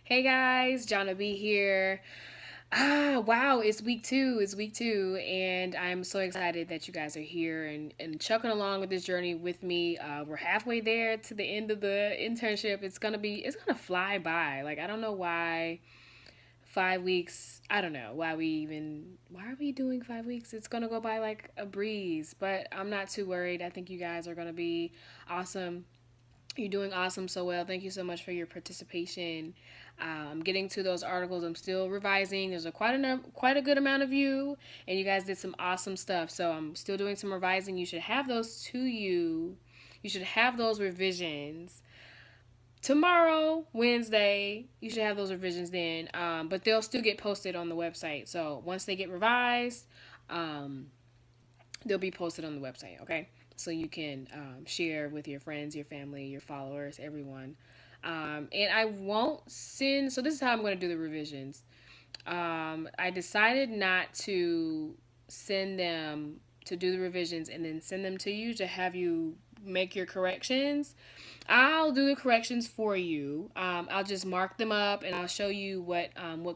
Hey guys, JannahB here. Wow, it's week two. It's week two, and I'm so excited that you guys are here and chugging along with this journey with me. We're halfway there to the end of the internship. It's gonna fly by. Like I don't know why 5 weeks. I don't know why are we doing 5 weeks? It's gonna go by like a breeze, but I'm not too worried. I think you guys are gonna be awesome. You're doing awesome so well. Thank you so much for your participation. Getting to those articles. I'm still revising. There's quite a good amount of you, and you guys did some awesome stuff. So I'm still doing some revising. You should have those to you. You should have those revisions tomorrow, Wednesday. You should have those revisions then. But they'll still get posted on the website. So once they get revised, um, they'll be posted on the website. Okay, so you can share with your friends, your family, your followers, everyone. And I won't send. So this is how I'm going to do the revisions. I decided not to send them to do the revisions and then send them to you to have you make your corrections. I'll do the corrections for you. I'll just mark them up and I'll show you what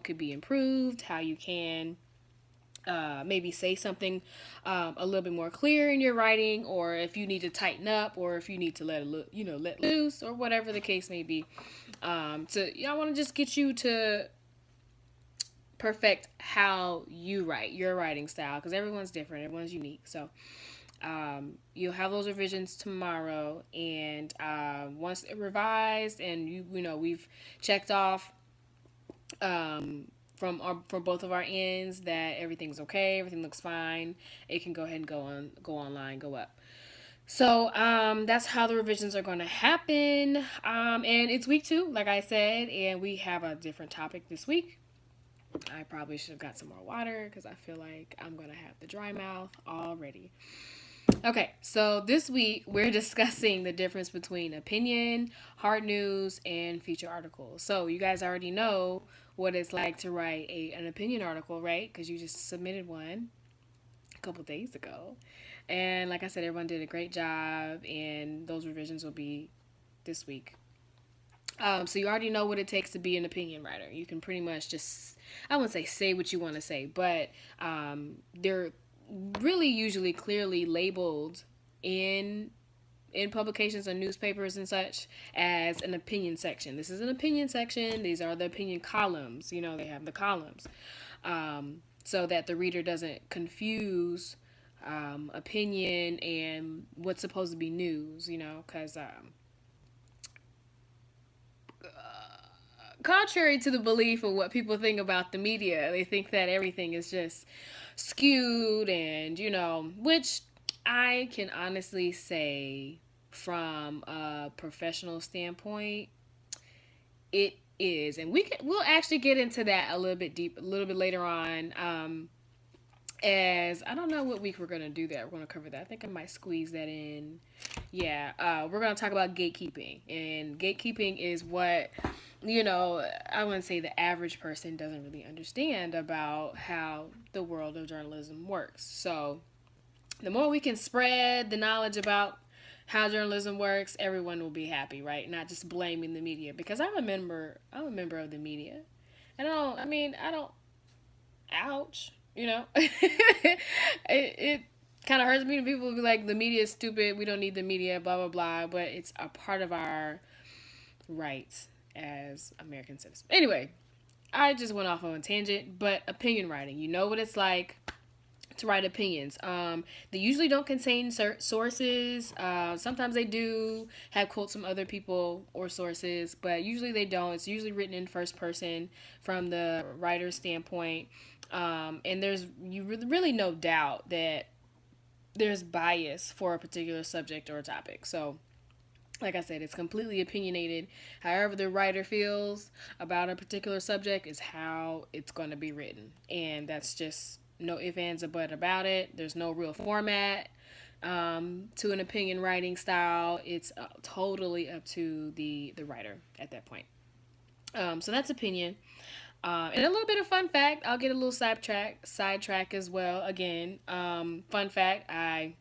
could be improved, how you can maybe say something a little bit more clear in your writing, or if you need to tighten up, or if you need to let loose, or whatever the case may be. I want to just get you to perfect how you write your writing style because everyone's different, everyone's unique. So you'll have those revisions tomorrow, and once it revised and we've checked off from both of our ends that everything's okay, everything looks fine, it can go ahead and go online, go up. So that's how the revisions are going to happen. And it's week two, like I said, and we have a different topic this week. I probably should have got some more water because I feel like I'm going to have the dry mouth already. Okay, so this week we're discussing the difference between opinion, hard news, and feature articles. So you guys already know what it's like to write an opinion article, right? Because you just submitted one a couple days ago. And like I said, everyone did a great job, and those revisions will be this week. So you already know what it takes to be an opinion writer. You can pretty much just, I wouldn't say what you want to say, but they're really usually clearly labeled in publications and newspapers and such as an opinion section. This is an opinion section. These are the opinion columns. They have the columns, so that the reader doesn't confuse opinion and what's supposed to be news. Because contrary to the belief of what people think about the media, they think that everything is just skewed and, which I can honestly say from a professional standpoint, it is. And we'll actually get into that a little bit later on. As I don't know what week we're gonna do that. We're gonna cover that. I think I might squeeze that in. Yeah, we're gonna talk about gatekeeping, and gatekeeping is what I wouldn't say the average person doesn't really understand about how the world of journalism works. So the more we can spread the knowledge about how journalism works, everyone will be happy, right? Not just blaming the media, because I'm a member of the media, and I don't ouch, it kind of hurts me when people be like, the media is stupid, we don't need the media, blah blah blah, but it's a part of our rights as American citizens. Anyway, I just went off on a tangent, but opinion writing, you know what it's like to write opinions. They usually don't contain sources. Sometimes they do have quotes from other people or sources, but usually they don't. It's usually written in first person from the writer's standpoint. And there's really no doubt that there's bias for a particular subject or topic. So like I said, it's completely opinionated. However the writer feels about a particular subject is how it's going to be written. And that's just no ifs, ands, or but about it. There's no real format to an opinion writing style. It's totally up to the writer at that point. So that's opinion. And a little bit of fun fact. I'll get a little sidetrack as well. Again, fun fact. I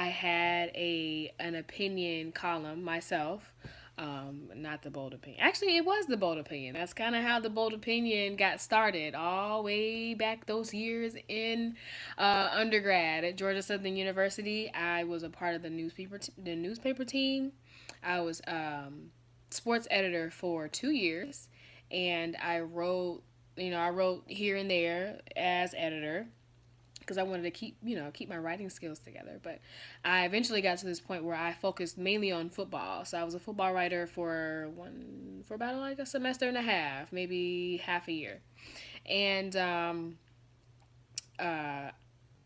had an opinion column myself Not the bold opinion. Actually, it was the bold opinion. That's kind of how the bold opinion got started, all way back those years in undergrad at Georgia Southern University. I was a part of the newspaper team. I was sports editor for 2 years, and I wrote here and there as editor because I wanted to keep my writing skills together. But I eventually got to this point where I focused mainly on football. So I was a football writer for about like a semester and a half, maybe half a year. And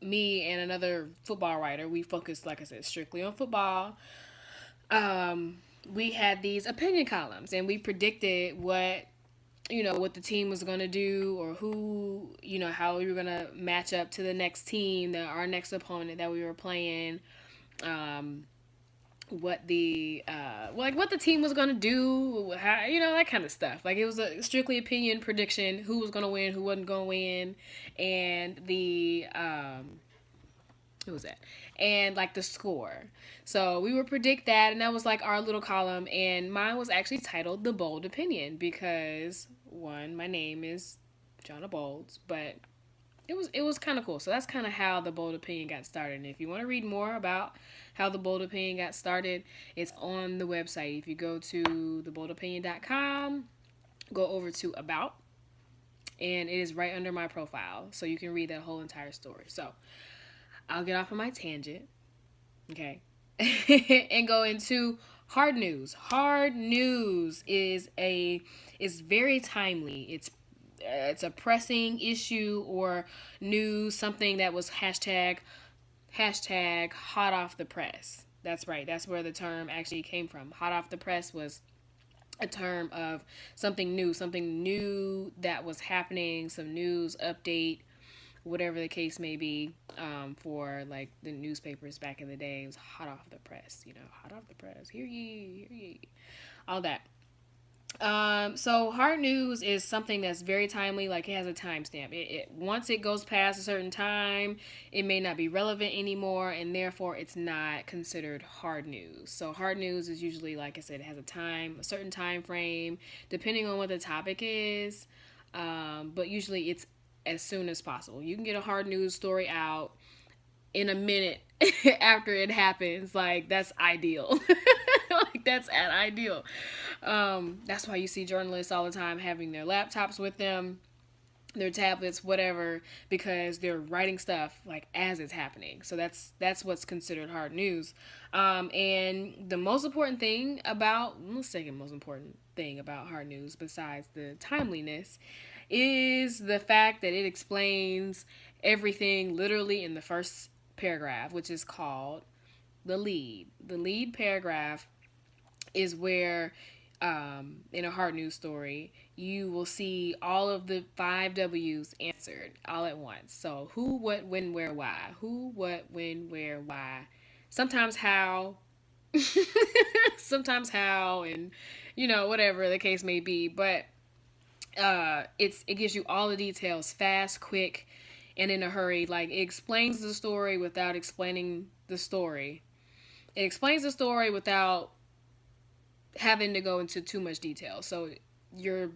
me and another football writer, we focused, like I said, strictly on football. We had these opinion columns, and we predicted what the team was going to do, or how we were going to match up to the next team, our next opponent that we were playing, what the team was going to do, how, that kind of stuff. Like, it was a strictly opinion prediction, who was going to win, who wasn't going to win, and who was that? And like the score. So we would predict that, and that was like our little column. And mine was actually titled "The Bold Opinion" because one, my name is JannahB, but it was kind of cool. So that's kind of how the Bold Opinion got started. And if you want to read more about how the Bold Opinion got started, it's on the website. If you go to theboldopinion.com, go over to About, and it is right under my profile, so you can read that whole entire story. So I'll get off of my tangent, okay, and go into hard news. Hard news is very timely. It's a pressing issue or news, something that was hashtag hot off the press. That's right. That's where the term actually came from. Hot off the press was a term of something new that was happening, some news update, whatever the case may be, for like the newspapers back in the day. It was hot off the press, hot off the press. Hear ye, all that. So hard news is something that's very timely. Like, it has a timestamp. It once it goes past a certain time, it may not be relevant anymore, and therefore it's not considered hard news. So hard news is usually, like I said, it has a certain time frame, depending on what the topic is. But usually it's as soon as possible. You can get a hard news story out in a minute after it happens. Like, that's ideal. Like, that's ideal. That's why you see journalists all the time having their laptops with them, their tablets, whatever, because they're writing stuff like as it's happening. So that's what's considered hard news. And the most important thing about, second most important thing about hard news, besides the timeliness, is the fact that it explains everything literally in the first paragraph, which is called the lead. The lead paragraph is where, in a hard news story, you will see all of the 5 W's answered all at once. So who, what, when, where, why. Who, what, when, where, why. Sometimes how. Sometimes how, and whatever the case may be. But it gives you all the details fast, quick, and in a hurry. Like, it explains the story without explaining the story. It explains the story without having to go into too much detail. So your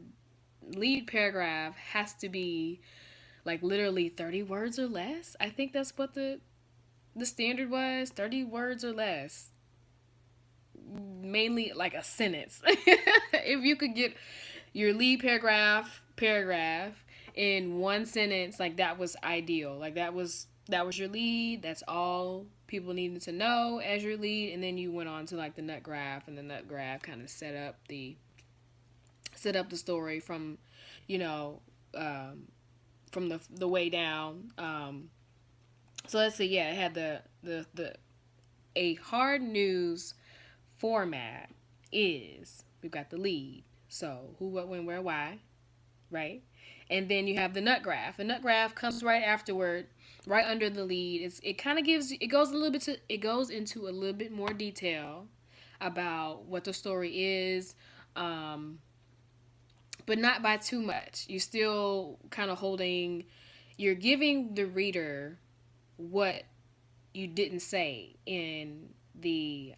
lead paragraph has to be like literally 30 words or less. I think that's what the standard was, 30 words or less. Mainly like a sentence. If you could get your lead paragraph in one sentence, like, that was ideal. Like, that was your lead. That's all people needed to know as your lead. And then you went on to like the nut graph, and the nut graph kind of set up the story from the way down. So let's see. Yeah, it had a hard news format is, we've got the lead. So who, what, when, where, why, right? And then you have the nut graph. The nut graph comes right afterward, right under the lead. It goes into a little bit more detail about what the story is, but not by too much. You're still kind of you're giving the reader what you didn't say in the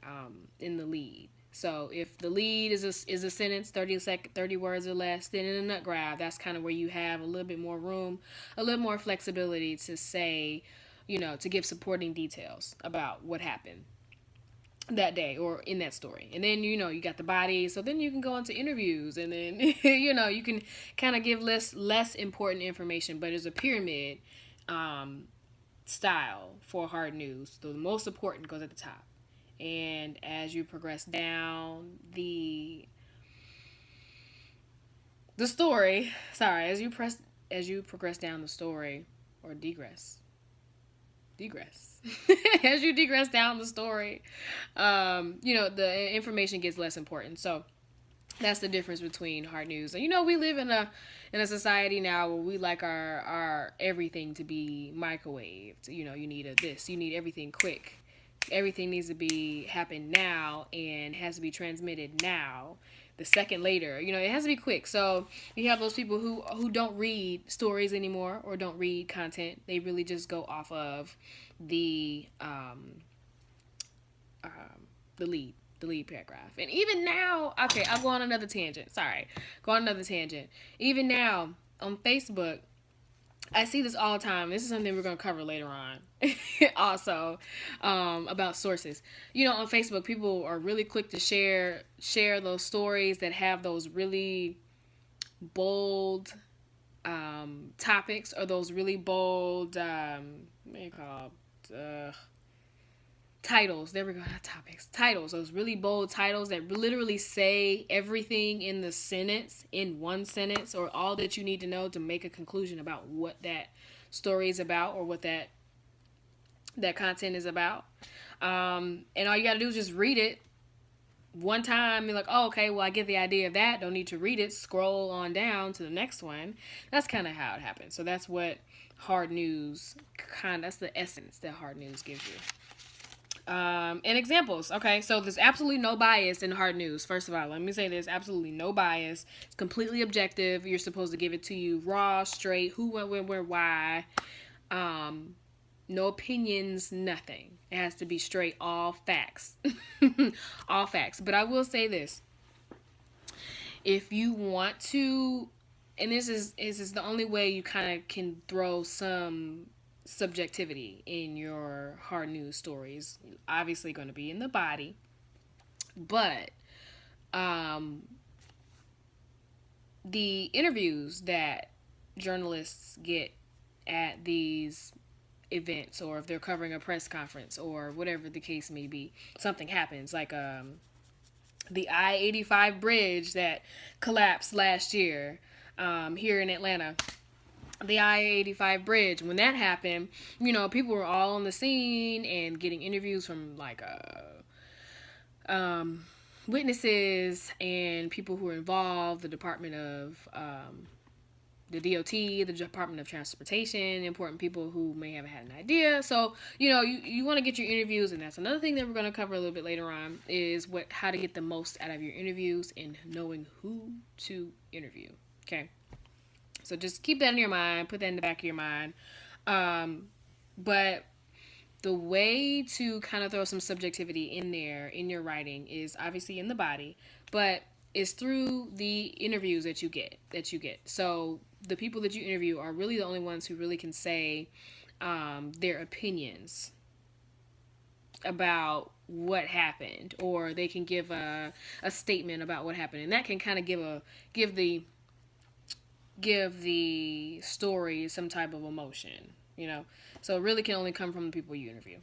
lead. So if the lead is a sentence, 30 words or less, then in a nut graph, that's kind of where you have a little bit more room, a little more flexibility to say, to give supporting details about what happened that day or in that story. And then you got the body, so then you can go into interviews, and then you can kind of give less important information, but it's a pyramid style for hard news. So the most important goes at the top, and as you progress down the story, sorry, as you progress down the story, or degress as you digress down the story, the information gets less important. So that's the difference between hard news. And we live in a society now where we like our everything to be microwaved. You need you need everything quick. Everything needs to be happen now and has to be transmitted now. The second later, it has to be quick. So you have those people who don't read stories anymore or don't read content. They really just go off of the lead paragraph. And even now, okay, I'll go on another tangent. Sorry, go on another tangent. Even now on Facebook, I see this all the time. This is something we're going to cover later on. Also, about sources. On Facebook, people are really quick to share those stories that have those really bold topics, or those really bold what do you call titles. There we go. Not topics. Titles. Those really bold titles that literally say everything in the sentence, in one sentence, or all that you need to know to make a conclusion about what that story is about, or what that content is about. And all you got to do is just read it one time. You're like, oh, okay, well, I get the idea of that. Don't need to read it. Scroll on down to the next one. That's kind of how it happens. So that's what hard news that's the essence that hard news gives you. And examples. Okay, so there's absolutely no bias in hard news. First of all, let me say there's absolutely no bias. It's completely objective. You're supposed to give it to you raw, straight, who, when, where, why. No opinions, nothing. It has to be straight, all facts. All facts. But I will say this. If you want to, and this is the only way you kind of can throw some subjectivity in your hard news stories, obviously going to be in the body, but the interviews that journalists get at these events, or if they're covering a press conference or whatever the case may be, something happens, like the I-85 bridge that collapsed last year here in Atlanta. The I-85 bridge, when that happened, people were all on the scene and getting interviews from witnesses and people who were involved, the Department of the DOT, the Department of Transportation, important people who may have had an idea. So, you want to get your interviews, and that's another thing that we're going to cover a little bit later on, is how to get the most out of your interviews and knowing who to interview. Okay. So just keep that in your mind, put that in the back of your mind. But the way to kind of throw some subjectivity in there in your writing is obviously in the body, but it's through the interviews that you get. So the people that you interview are really the only ones who really can say their opinions about what happened, or they can give a statement about what happened, and that can kind of give the story some type of emotion, So it really can only come from the people you interview.